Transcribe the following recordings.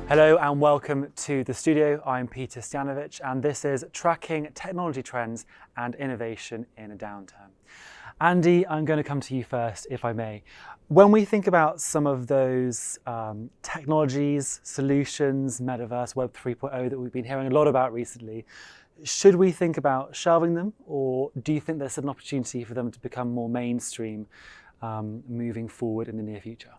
Hello and welcome to the studio. I'm Peter Stjanovic and this is Tracking Technology Trends and Innovation in a Downturn. Andy, I'm going to come to you first, if I may. When we think about some of those technologies, solutions, metaverse, Web 3.0 that we've been hearing a lot about recently, should we think about shelving them, or do you think there's an opportunity for them to become more mainstream moving forward in the near future?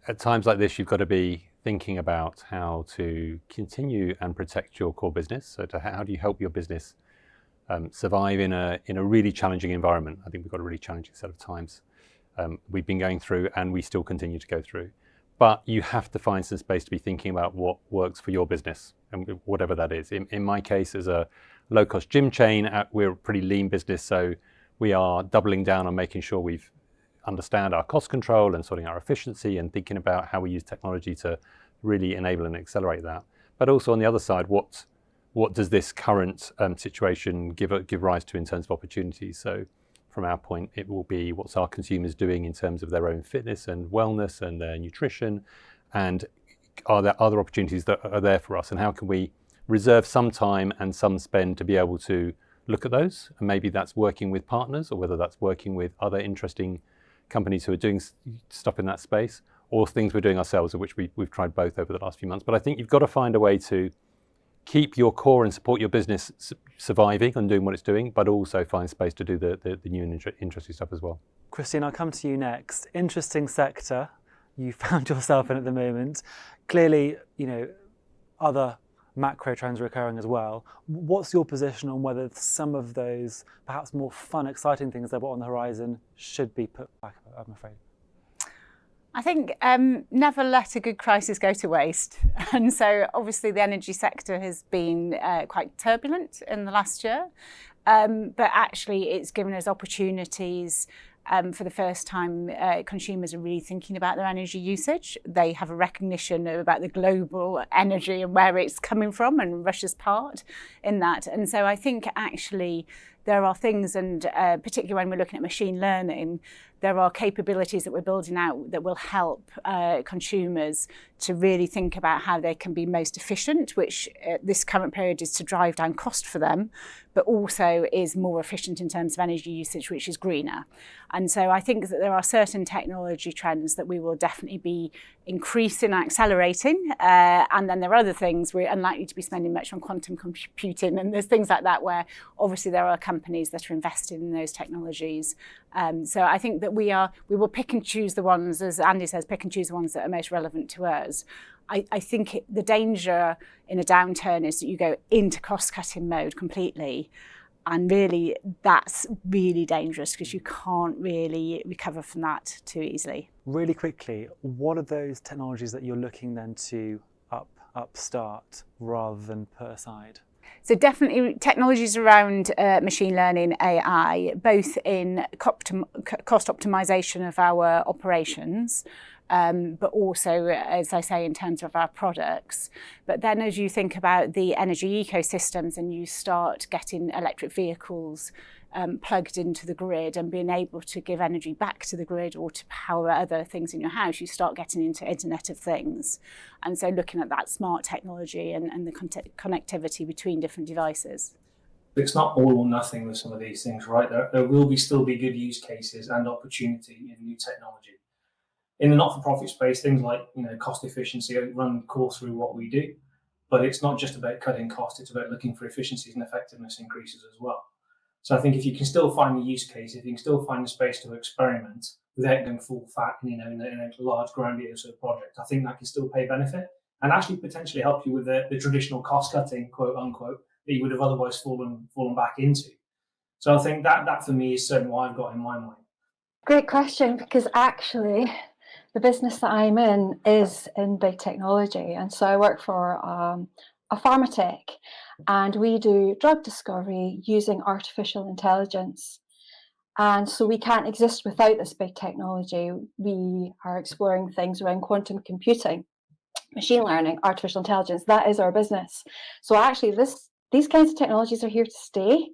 At times like this, you've got to be thinking about how to continue and protect your core business. So how do you help your business survive in a really challenging environment? I think we've got a really challenging set of times we've been going through, and we still continue to go through. But you have to find some space to be thinking about what works for your business, and whatever that is. In my case, as a low-cost gym chain, we're a pretty lean business, so we are doubling down on making sure we've understand our cost control and sorting our efficiency and thinking about how we use technology to really enable and accelerate that. But also on the other side, what does this current situation give rise to in terms of opportunities? So from our point, it will be what's our consumers doing in terms of their own fitness and wellness and their nutrition, and are there other opportunities that are there for us, and how can we reserve some time and some spend to be able to look at those? And maybe that's working with partners, or whether that's working with other interesting companies who are doing stuff in that space, or things we're doing ourselves, of which we've tried both over the last few months. But I think you've got to find a way to keep your core and support your business surviving and doing what it's doing, but also find space to do the new and interesting stuff as well. Christine, I'll come to you next. Interesting sector you found yourself in at the moment. Clearly, other macro trends are occurring as well. What's your position on whether some of those perhaps more fun, exciting things that were on the horizon should be put back, I'm afraid? I think never let a good crisis go to waste. And so obviously the energy sector has been quite turbulent in the last year, but actually it's given us opportunities. For the first time, consumers are really thinking about their energy usage. They have a recognition about the global energy and where it's coming from, and Russia's part in that. And so I think actually there are things, and particularly when we're looking at machine learning, there are capabilities that we're building out that will help consumers to really think about how they can be most efficient, which this current period is to drive down cost for them, but also is more efficient in terms of energy usage, which is greener. And so I think that there are certain technology trends that we will definitely be increasing and accelerating. And then there are other things we're unlikely to be spending much on quantum computing, and there's things like that where obviously there are companies that are invested in those technologies. So I think that we will pick and choose the ones, as Andy says, pick and choose the ones that are most relevant to us. I think the danger in a downturn is that you go into cost-cutting mode completely. And really, that's really dangerous because you can't really recover from that too easily. Really quickly, what are those technologies that you're looking then to upstart rather than put aside? So definitely technologies around machine learning, AI, both in cost optimization of our operations, but also, as I say, in terms of our products. But then as you think about the energy ecosystems and you start getting electric vehicles plugged into the grid and being able to give energy back to the grid or to power other things in your house, you start getting into Internet of Things. And so looking at that smart technology and the connectivity between different devices. It's not all or nothing with some of these things, right? There will still be good use cases and opportunity in new technology. In the not-for-profit space, things like cost efficiency run core through what we do, but it's not just about cutting costs, it's about looking for efficiencies and effectiveness increases as well. So I think if you can still find the use case, if you can still find the space to experiment without going full fat, in a large grandiose project, I think that can still pay benefit and actually potentially help you with the traditional cost cutting, quote unquote, that you would have otherwise fallen back into. So I think that for me is certainly what I've got in my mind. Great question, because actually the business that I'm in is in big technology. And so I work for a pharmatech, and we do drug discovery using artificial intelligence. And so we can't exist without this big technology. We are exploring things around quantum computing, machine learning, artificial intelligence. That is our business. So actually these kinds of technologies are here to stay.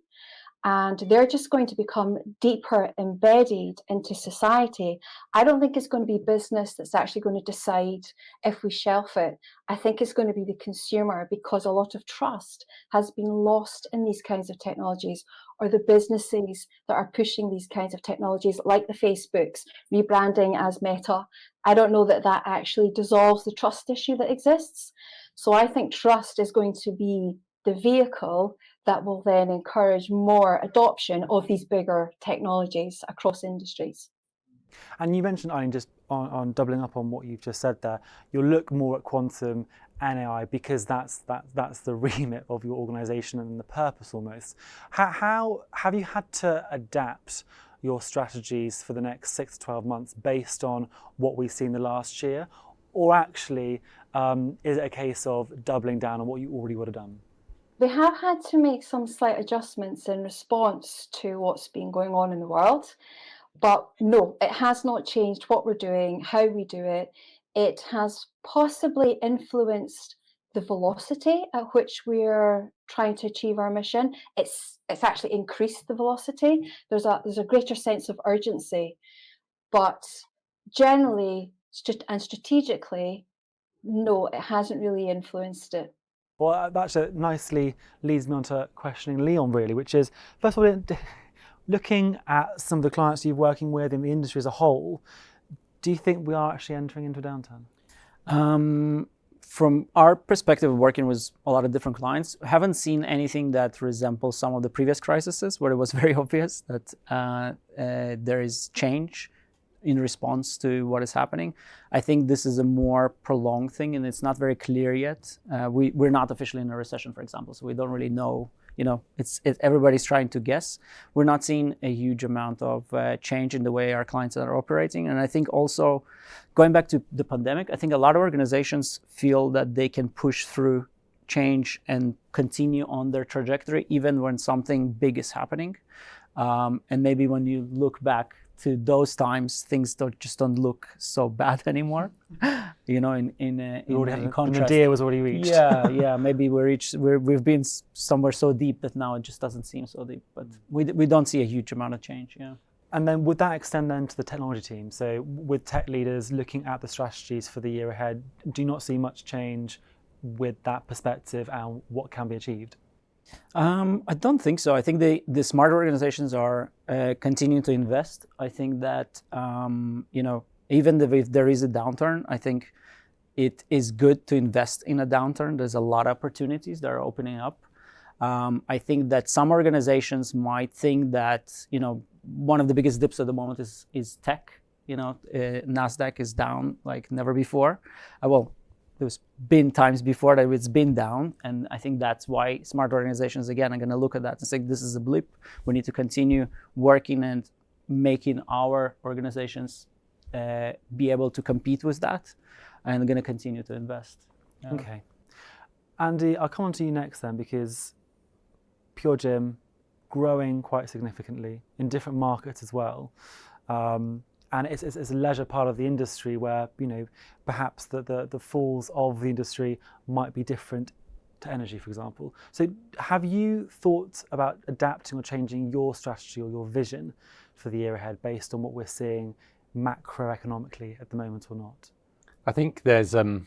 and they're just going to become deeper embedded into society. I don't think it's going to be business that's actually going to decide if we shelf it. I think it's going to be the consumer, because a lot of trust has been lost in these kinds of technologies, or the businesses that are pushing these kinds of technologies, like the Facebooks, rebranding as Meta. I don't know that that actually dissolves the trust issue that exists. So I think trust is going to be the vehicle that will then encourage more adoption of these bigger technologies across industries. And you mentioned, Eileen, just on doubling up on what you've just said there, you'll look more at quantum and AI because that's the remit of your organisation and the purpose almost. How have you had to adapt your strategies for the next 6 to 12 months based on what we've seen the last year? Or actually, is it a case of doubling down on what you already would have done? We have had to make some slight adjustments in response to what's been going on in the world. But no, it has not changed what we're doing, how we do it. It has possibly influenced the velocity at which we're trying to achieve our mission. It's actually increased the velocity. There's a greater sense of urgency. But generally and strategically, no, it hasn't really influenced it. Well, that nicely leads me on to questioning Leon, really, which is, first of all, looking at some of the clients you're working with in the industry as a whole, do you think we are actually entering into a downturn? From our perspective of working with a lot of different clients, haven't seen anything that resembles some of the previous crises where it was very obvious that there is change in response to what is happening. I think this is a more prolonged thing, and it's not very clear yet. We're not officially in a recession, for example, so we don't really know. Everybody's trying to guess. We're not seeing a huge amount of change in the way our clients are operating. And I think also, going back to the pandemic, I think a lot of organizations feel that they can push through change and continue on their trajectory even when something big is happening. And maybe when you look back to those times, things don't look so bad anymore. In contrast, the nadir was already reached. Yeah. Maybe we've been somewhere so deep that now it just doesn't seem so deep. But we don't see a huge amount of change. Yeah. And then would that extend then to the technology team? So with tech leaders looking at the strategies for the year ahead, do you not see much change with that perspective and what can be achieved? I don't think so. I think the smarter organizations are continuing to invest. I think that even if there is a downturn, I think it is good to invest in a downturn. There's a lot of opportunities that are opening up. I think that some organizations might think that one of the biggest dips at the moment is tech. Nasdaq is down like never before. There's been times before that it's been down, and I think that's why smart organizations, again, are going to look at that and say, this is a blip. We need to continue working and making our organizations be able to compete with that, and going to continue to invest. Yeah. Okay. Andy, I'll come on to you next then, because Pure Gym growing quite significantly in different markets as well. And it's a leisure part of the industry where, perhaps the falls of the industry might be different to energy, for example. So have you thought about adapting or changing your strategy or your vision for the year ahead based on what we're seeing macroeconomically at the moment or not? I think there's, look,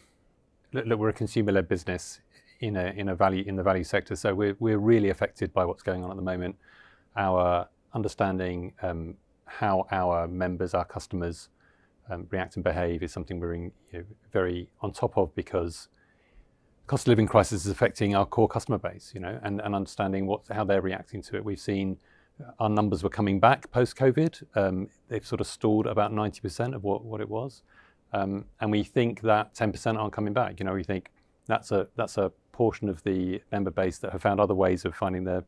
we're a consumer-led business in the value sector, so we're really affected by what's going on at the moment. Our understanding how our members, our customers react and behave is something we're very on top of, because cost of living crisis is affecting our core customer base, and understanding how they're reacting to it. We've seen our numbers were coming back post-COVID. They've sort of stalled about 90% of what it was. And we think that 10% aren't coming back. We think that's a portion of the member base that have found other ways of finding their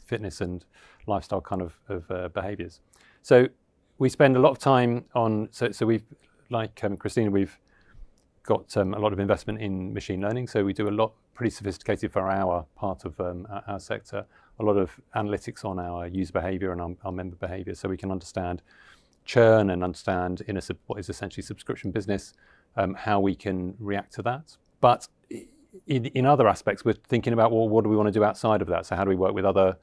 fitness and lifestyle kind of behaviors. So we spend a lot of time on, so we've, like Christina, we've got a lot of investment in machine learning. So we do a lot pretty sophisticated for our part of our sector, a lot of analytics on our user behavior and our member behavior, so we can understand churn and understand in what is essentially subscription business, how we can react to that. But in other aspects, we're thinking about, well, what do we want to do outside of that? So how do we work with other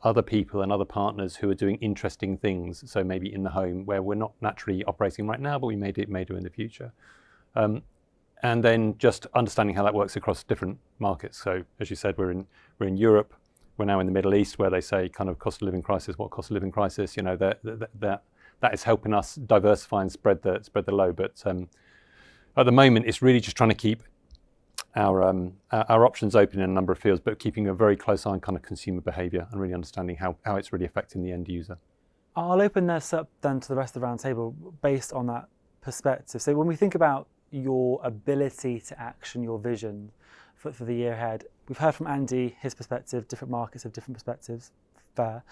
other people and other partners who are doing interesting things. So maybe in the home where we're not naturally operating right now, but we may do in the future. And then just understanding how that works across different markets. So as you said, we're in Europe. We're now in the Middle East, where they say kind of cost of living crisis. What cost of living crisis? You know, that is helping us diversify and spread the load. But at the moment, it's really just trying to keep our options open in a number of fields, but keeping a very close eye on kind of consumer behaviour and really understanding how it's really affecting the end user. I'll open this up then to the rest of the roundtable based on that perspective. So when we think about your ability to action your vision for the year ahead, we've heard from Andy, his perspective, different markets have different perspectives, fair.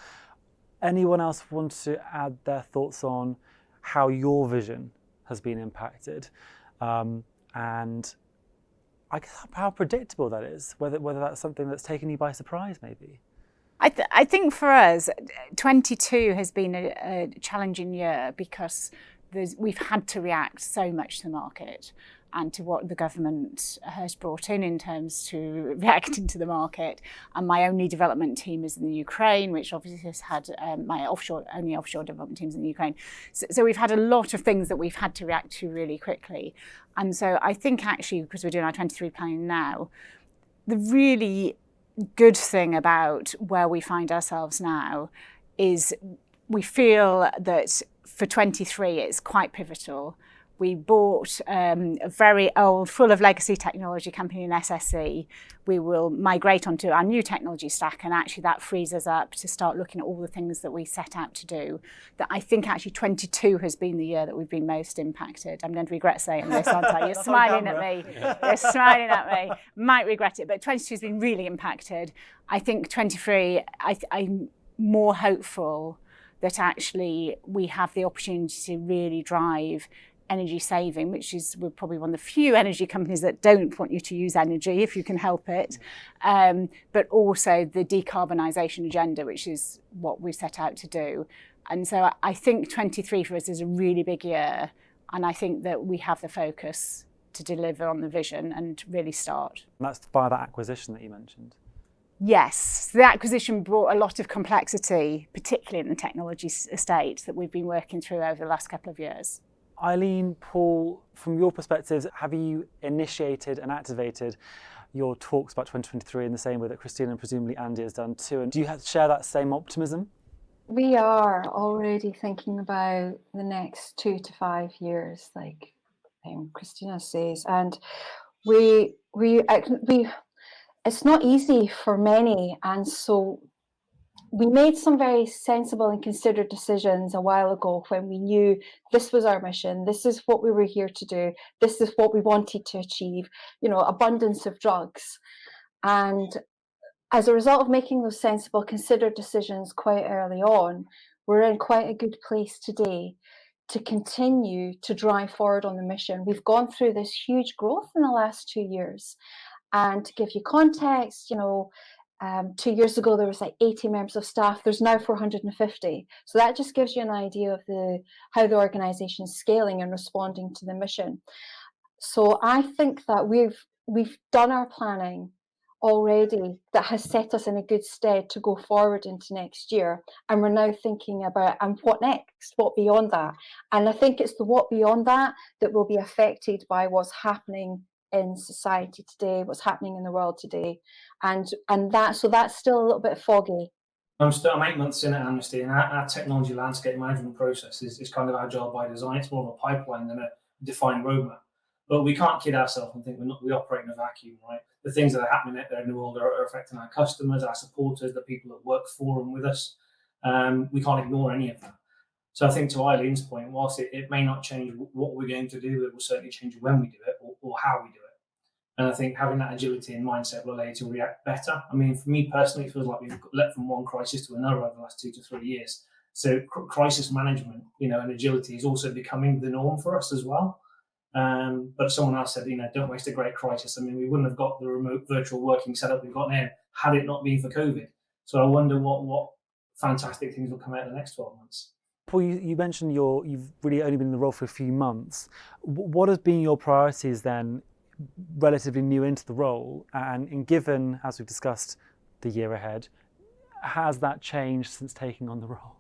Anyone else want to add their thoughts on how your vision has been impacted? And I guess how predictable that is, whether that's something that's taken you by surprise maybe? I think for us, 22 has been a challenging year because we've had to react so much to the market and to what the government has brought in terms to reacting to the market. And my only development team is in the Ukraine, which obviously has had my only offshore development teams in the Ukraine. So we've had a lot of things that we've had to react to really quickly. And so I think actually, because we're doing our 23 planning now, the really good thing about where we find ourselves now is we feel that for 23 it's quite pivotal. We bought a very old, full of legacy technology company in SSE. We will migrate onto our new technology stack, and actually that frees us up to start looking at all the things that we set out to do. That I think actually 22 has been the year that we've been most impacted. I'm going to regret saying this, aren't I? You're smiling at me. You're smiling at me. Might regret it, but 22 has been really impacted. I think 23, I'm more hopeful that actually we have the opportunity to really drive energy saving, which is we're probably one of the few energy companies that don't want you to use energy if you can help it, but also the decarbonisation agenda, which is what we set out to do. And so I think 23 for us is a really big year, and I think that we have the focus to deliver on the vision and really start. And that's by that acquisition that you mentioned. Yes, the acquisition brought a lot of complexity, particularly in the technology estate that we've been working through over the last couple of years. Eileen, Paul, from your perspectives, have you initiated and activated your talks about 2023 in the same way that Christina and presumably Andy has done too? And do you share that same optimism? We are already thinking about the next 2 to 5 years, like Christina says, and we it's not easy for many, and so we made some very sensible and considered decisions a while ago when we knew this was our mission, this is what we were here to do, this is what we wanted to achieve, abundance of drugs. And as a result of making those sensible, considered decisions quite early on, we're in quite a good place today to continue to drive forward on the mission. We've gone through this huge growth in the last 2 years. And to give you context, 2 years ago, there was like 80 members of staff. There's now 450. So that just gives you an idea of how the organisation is scaling and responding to the mission. So I think that we've done our planning already that has set us in a good stead to go forward into next year. And we're now thinking about, and what next? What beyond that? And I think it's the what beyond that will be affected by what's happening in society today, what's happening in the world today, and that's still a little bit foggy. I'm 8 months in at Amnesty, and our technology landscape management process is kind of agile by design. It's more of a pipeline than a defined roadmap. But we can't kid ourselves and think we operate in a vacuum, right? The things that are happening out there in the world are affecting our customers, our supporters, the people that work for and with us. We can't ignore any of that. So I think to Eileen's point, whilst it may not change what we're going to do, it will certainly change when we do it or how we do it. And I think having that agility and mindset will allow you to react better. I mean, for me personally, it feels like we've leapt from one crisis to another over the last 2 to 3 years. So crisis management, and agility is also becoming the norm for us as well. But someone else said, don't waste a great crisis. I mean, we wouldn't have got the remote virtual working setup we've got now had it not been for COVID. So I wonder what fantastic things will come out in the next 12 months. Paul, you mentioned you've really only been in the role for a few months. What have been your priorities then, relatively new into the role, and given, as we've discussed, the year ahead, Has that changed since taking on the role?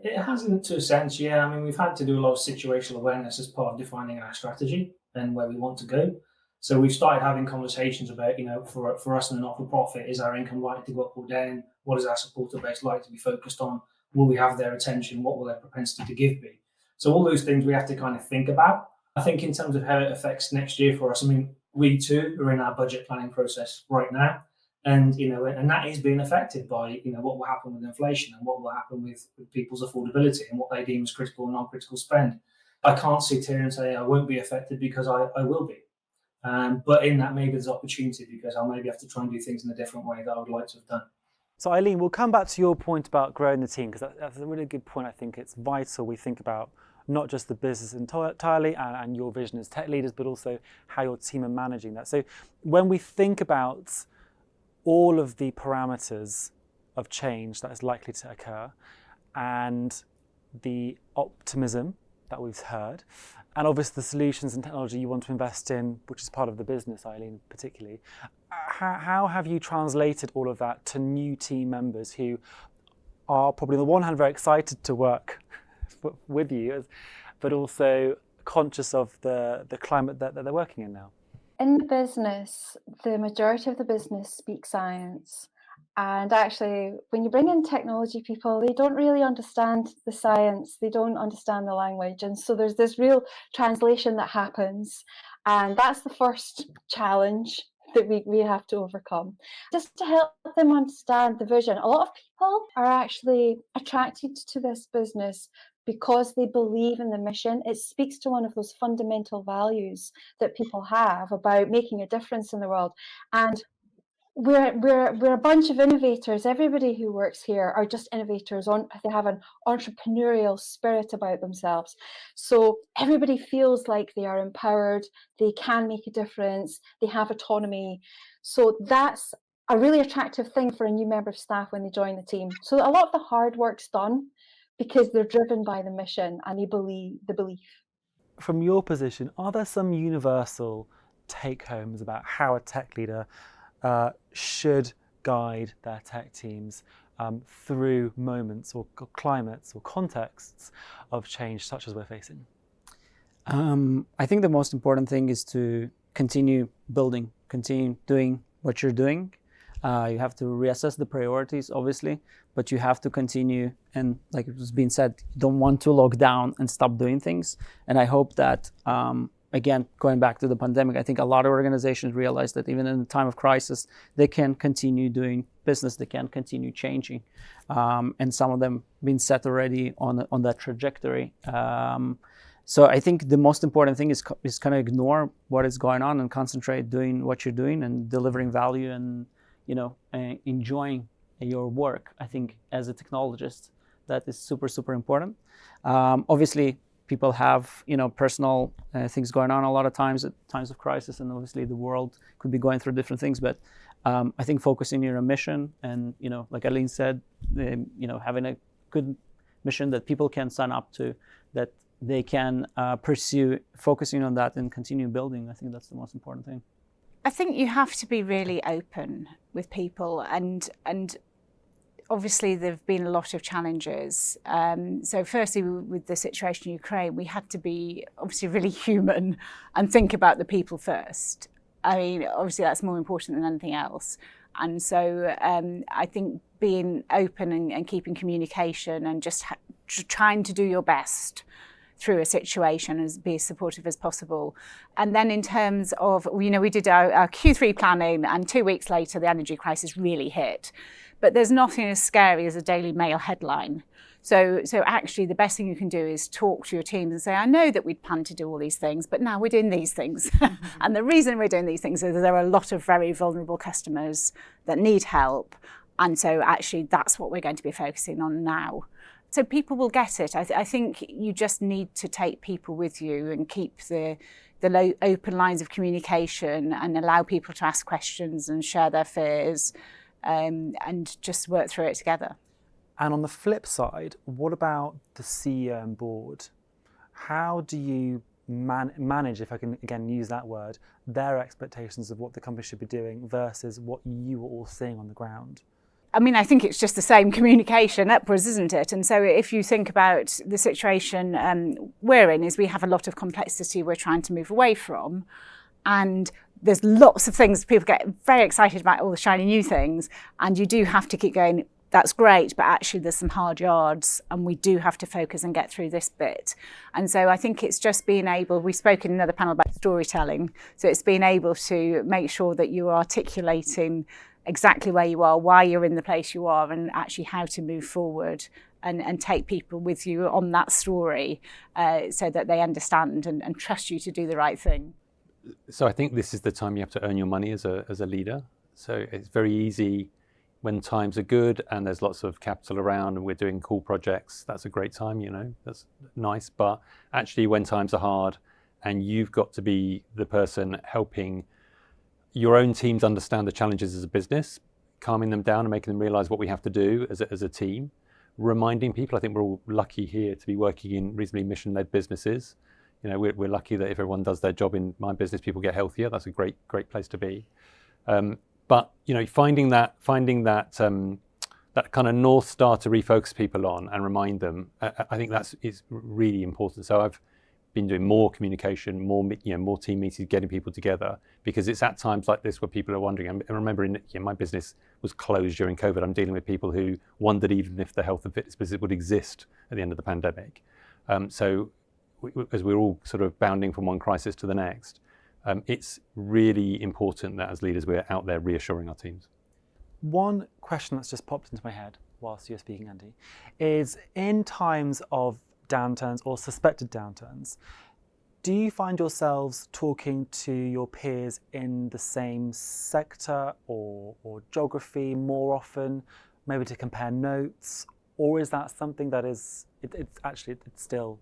It hasn't, to a sense, yeah. I mean, we've had to do a lot of situational awareness as part of defining our strategy and where we want to go. So we've started having conversations about, for us in a not-for-profit, is our income likely to go up or down? What is our supporter base likely to be focused on? Will we have their attention? What will their propensity to give be? So all those things we have to kind of think about. I think in terms of how it affects next year for us, I mean, we too are in our budget planning process right now. And that is being affected by what will happen with inflation and what will happen with people's affordability and what they deem as critical and non-critical spend. I can't sit here and say I won't be affected, because I will be. But in that, maybe there's opportunity, because I'll maybe have to try and do things in a different way that I would like to have done. So Eileen, we'll come back to your point about growing the team, because that's a really good point. I think it's vital we think about not just the business entirely and your vision as tech leaders, but also how your team are managing that. So when we think about all of the parameters of change that is likely to occur, and the optimism that we've heard, and obviously the solutions and technology you want to invest in, which is part of the business, Eileen, particularly, how have you translated all of that to new team members who are probably on the one hand very excited to work with you, but also conscious of the climate that they're working in now? In the business, the majority of the business speak science. And actually, when you bring in technology people, they don't really understand the science, they don't understand the language. And so there's this real translation that happens. And that's the first challenge that we have to overcome. Just to help them understand the vision. A lot of people are actually attracted to this business because they believe in the mission. It speaks to one of those fundamental values that people have about making a difference in the world. And we're a bunch of innovators. Everybody who works here are just innovators. They have an entrepreneurial spirit about themselves. So everybody feels like they are empowered, they can make a difference, they have autonomy. So that's a really attractive thing for a new member of staff when they join the team. So a lot of the hard work's done because they're driven by the mission and they believe the belief. From your position, are there some universal take-homes about how a tech leader should guide their tech teams through moments or climates or contexts of change such as we're facing? I think the most important thing is to continue building, continue doing what you're doing. You have to reassess the priorities, obviously, but you have to continue. And like it was being said, you don't want to lock down and stop doing things. And I hope that, again, going back to the pandemic, I think a lot of organizations realize that even in a time of crisis, they can continue doing business, they can continue changing. And some of them been set already on that trajectory. So I think the most important thing is kind of ignore what is going on and concentrate doing what you're doing and delivering value and enjoying your work. I think as a technologist, that is super, super important. Obviously, people have personal things going on a lot of times at times of crisis, and obviously the world could be going through different things. But I think focusing on your mission and like Eileen said, having a good mission that people can sign up to, that they can pursue, focusing on that and continue building. I think that's the most important thing. I think you have to be really open with people, and obviously there have been a lot of challenges. So firstly, with the situation in Ukraine, we had to be obviously really human and think about the people first. I mean, obviously that's more important than anything else. And so I think being open and keeping communication and just trying to do your best through a situation and be as supportive as possible. And then in terms of, we did our Q3 planning, and 2 weeks later, the energy crisis really hit. But there's nothing as scary as a Daily Mail headline. So actually, the best thing you can do is talk to your teams and say, I know that we'd planned to do all these things, but now we're doing these things. And the reason we're doing these things is there are a lot of very vulnerable customers that need help. And so actually, that's what we're going to be focusing on now. So people will get it. I think you just need to take people with you and keep the open lines of communication and allow people to ask questions and share their fears and just work through it together. And on the flip side, what about the CEO and board? How do you manage, if I can again use that word, their expectations of what the company should be doing versus what you are all seeing on the ground? I mean, I think it's just the same communication upwards, isn't it? And so if you think about the situation we're in, is we have a lot of complexity we're trying to move away from. And there's lots of things, people get very excited about all the shiny new things, and you do have to keep going, that's great, but actually there's some hard yards and we do have to focus and get through this bit. And so I think it's just being able, we spoke in another panel about storytelling, so it's being able to make sure that you're articulating exactly where you are, why you're in the place you are, and actually how to move forward and take people with you on that story so that they understand and trust you to do the right thing. So I think this is the time you have to earn your money as a leader. So it's very easy when times are good and there's lots of capital around and we're doing cool projects. That's a great time, you know, that's nice. But actually when times are hard and you've got to be the person helping your own teams understand the challenges as a business, calming them down and making them realize what we have to do as a team, reminding people. I think we're all lucky here to be working in reasonably mission-led businesses. You know, we're lucky that if everyone does their job in my business, people get healthier. That's a great place to be. But you know, finding that kind of North Star to refocus people on and remind them, I think is really important. So I've been doing more communication, more team meetings, getting people together, because it's at times like this where people are wondering. I remember my business was closed during COVID. I'm dealing with people who wondered even if the health and fitness business would exist at the end of the pandemic. So as we're all sort of bounding from one crisis to the next, it's really important that as leaders we're out there reassuring our teams. One question that's just popped into my head whilst you're speaking, Andy, is in times of downturns or suspected downturns, do you find yourselves talking to your peers in the same sector or geography more often, maybe to compare notes, or is that something that it's still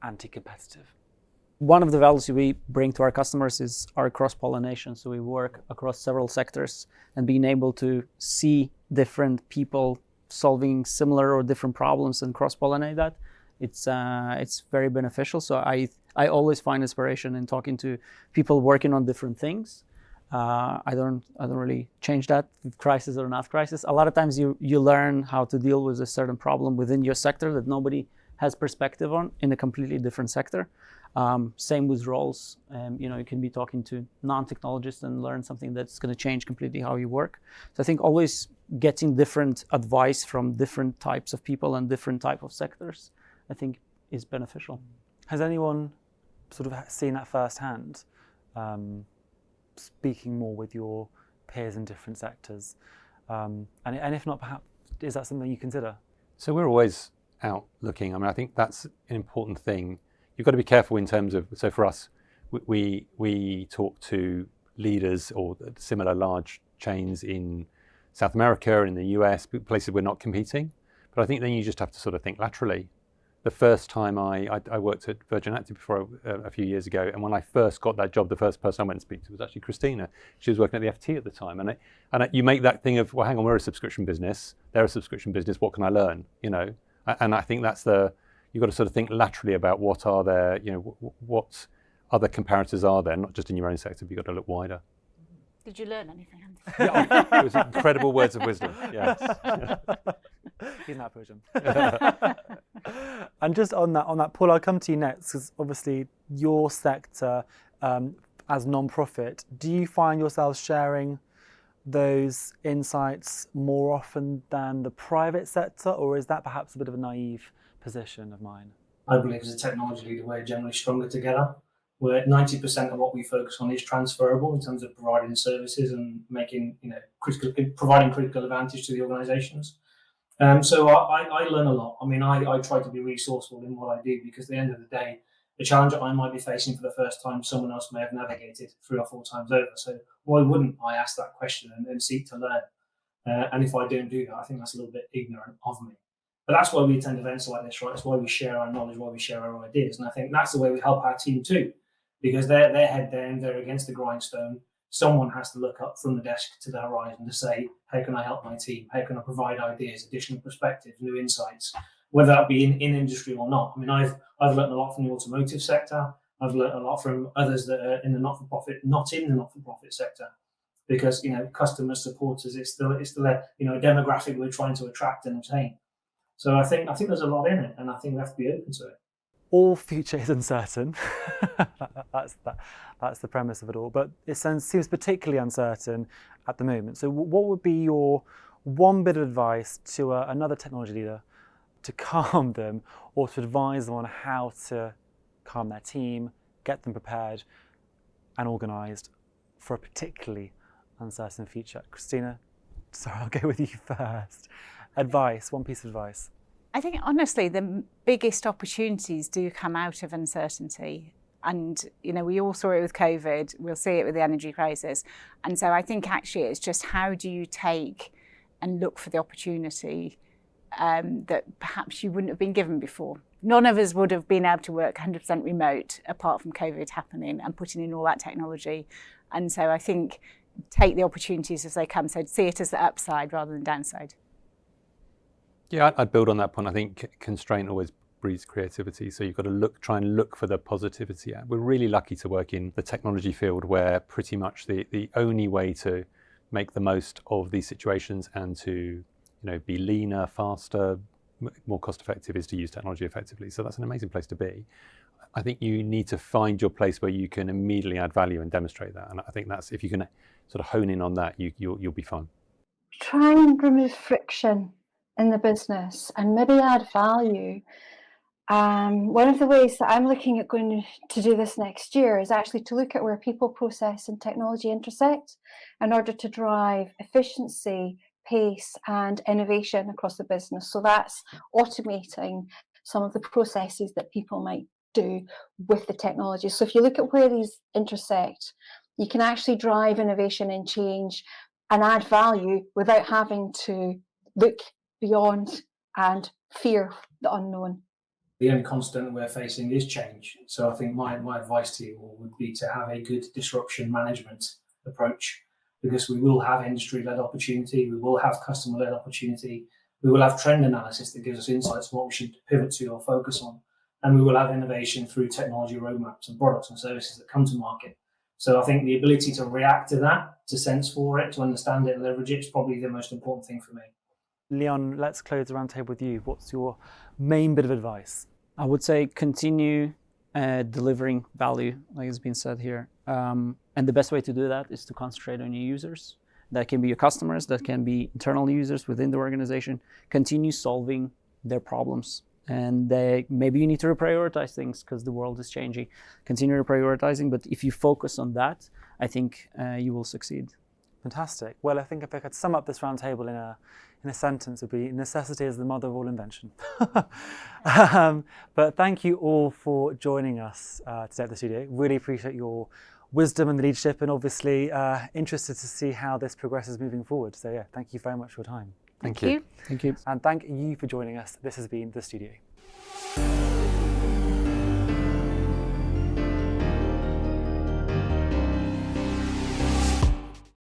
anti-competitive? One of the values we bring to our customers is our cross-pollination. So we work across several sectors, and being able to see different people solving similar or different problems and cross-pollinate that, it's very beneficial. So I always find inspiration in talking to people working on different things. I don't really change that, crisis or not crisis. A lot of times you learn how to deal with a certain problem within your sector that nobody has perspective on in a completely different sector. Same with roles. You can be talking to non-technologists and learn something that's going to change completely how you work. So I think always getting different advice from different types of people and different type of sectors, I think, is beneficial. Has anyone sort of seen that firsthand, speaking more with your peers in different sectors? And if not, perhaps, is that something you consider? So we're always out looking. I mean, I think that's an important thing. You've got to be careful in terms of, so for us, we talk to leaders or similar large chains in South America and in the US, places we're not competing. But I think then you just have to sort of think laterally. The first time I worked at Virgin Active before a few years ago, and when I first got that job, the first person I went and speak to was actually Christina. She was working at the FT at the time, and you make that thing of, well, hang on, we're a subscription business, they're a subscription business, what can I learn? And I think that's you've got to sort of think laterally about what are there, what other comparators are there, not just in your own sector, but you've got to look wider. Did you learn anything, Andy? Yeah, it was incredible words of wisdom, yes. He's not Persian. And just on that, Paul, I'll come to you next, because obviously your sector as non-profit, do you find yourselves sharing those insights more often than the private sector, or is that perhaps a bit of a naive position of mine? I believe as a technology leader, we're generally stronger together. Where 90% of what we focus on is transferable in terms of providing services and making, providing critical advantage to the organisations. So I learn a lot. I mean, I try to be resourceful in what I do, because at the end of the day, the challenge that I might be facing for the first time, someone else may have navigated 3 or 4 times over. So why wouldn't I ask that question and seek to learn? And if I don't do that, I think that's a little bit ignorant of me. But that's why we attend events like this, right? It's why we share our knowledge, why we share our ideas. And I think that's the way we help our team too, because they're head down, they're against the grindstone. Someone has to look up from the desk to the horizon to say, how can I help my team? How can I provide ideas, additional perspectives, new insights, whether that be in industry or not? I mean, I've learned a lot from the automotive sector. I've learned a lot from others that are in the not in the not-for-profit sector. because customers, supporters, it's still a demographic we're trying to attract and retain. So I think there's a lot in it, and I think we have to be open to it. All future is uncertain. That's the premise of it all. But it seems particularly uncertain at the moment. So what would be your one bit of advice to another technology leader to calm them, or to advise them on how to calm their team, get them prepared and organised for a particularly uncertain future? Christina, sorry, I'll go with you first. Advice, one piece of advice. I think, honestly, the biggest opportunities do come out of uncertainty. And, we all saw it with COVID, we'll see it with the energy crisis. And so I think actually it's just how do you take and look for the opportunity that perhaps you wouldn't have been given before. None of us would have been able to work 100% remote apart from COVID happening and putting in all that technology. And so I think take the opportunities as they come. So see it as the upside rather than downside. Yeah, I'd build on that point. I think constraint always breeds creativity. So you've got to try and look for the positivity. We're really lucky to work in the technology field where pretty much the only way to make the most of these situations and to be leaner, faster, more cost effective is to use technology effectively. So that's an amazing place to be. I think you need to find your place where you can immediately add value and demonstrate that. And I think that's, if you can sort of hone in on that, you'll be fine. Try and remove friction in the business and maybe add value. One of the ways that I'm looking at going to do this next year is actually to look at where people, process and technology intersect in order to drive efficiency, pace and innovation across the business. So that's automating some of the processes that people might do with the technology. So if you look at where these intersect, you can actually drive innovation and change and add value without having to look beyond and fear the unknown. The only constant we're facing is change. So I think my advice to you all would be to have a good disruption management approach, because we will have industry-led opportunity, we will have customer-led opportunity, we will have trend analysis that gives us insights on what we should pivot to or focus on, and we will have innovation through technology roadmaps and products and services that come to market. So I think the ability to react to that, to sense for it, to understand it and leverage it is probably the most important thing for me. Leon, let's close the roundtable with you. What's your main bit of advice? I would say continue delivering value, like has been said here. And the best way to do that is to concentrate on your users. That can be your customers, that can be internal users within the organization. Continue solving their problems. And maybe you need to reprioritize things because the world is changing. Continue prioritizing, but if you focus on that, I think you will succeed. Fantastic. Well, I think if I could sum up this roundtable in a sentence, it would be necessity is the mother of all invention. But thank you all for joining us today at the studio. Really appreciate your wisdom and leadership, and obviously interested to see how this progresses moving forward. So yeah, thank you very much for your time. Thank you. Thank you. And thank you for joining us. This has been The Studio.